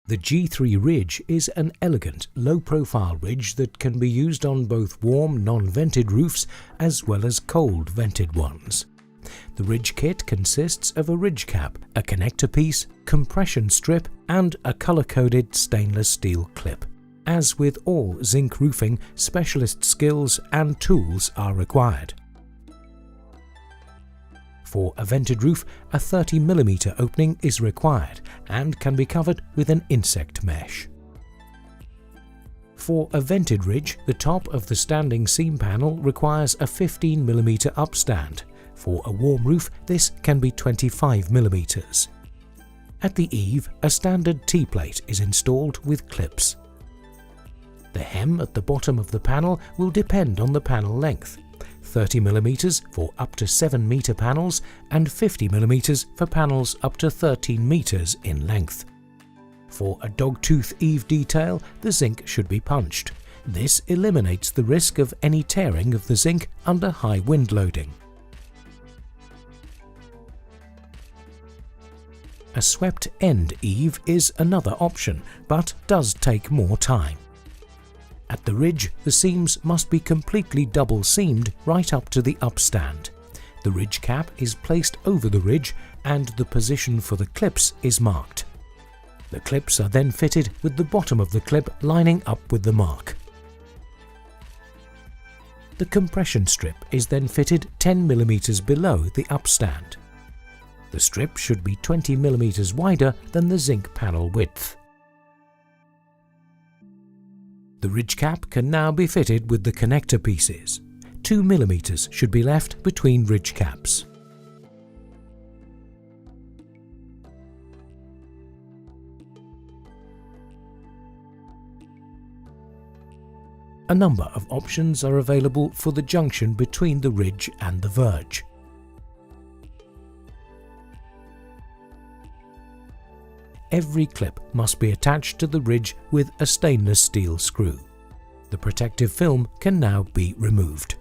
The G3 ridge is an elegant, low-profile ridge that can be used on both warm, non-vented roofs as well as cold, vented ones. The ridge kit consists of a ridge cap, a connector piece, compression strip, and a color-coded stainless steel clip. As with all zinc roofing, specialist skills and tools are required. For a vented roof, a 30mm opening is required and can be covered with an insect mesh. For a vented ridge, the top of the standing seam panel requires a 15mm upstand. For a warm roof, this can be 25mm. At the eave, a standard T-plate is installed with clips. The hem at the bottom of the panel will depend on the panel length. 30mm for up to 7 meter panels and 50mm for panels up to 13 meters in length. For a dogtooth eave detail, the zinc should be punched. This eliminates the risk of any tearing of the zinc under high wind loading. A swept end eave is another option, but does take more time. At the ridge, the seams must be completely double-seamed right up to the upstand. The ridge cap is placed over the ridge and the position for the clips is marked. The clips are then fitted with the bottom of the clip lining up with the mark. The compression strip is then fitted 10mm below the upstand. The strip should be 20mm wider than the zinc panel width. The ridge cap can now be fitted with the connector pieces. 2mm should be left between ridge caps. A number of options are available for the junction between the ridge and the verge. Every clip must be attached to the ridge with a stainless steel screw. The protective film can now be removed.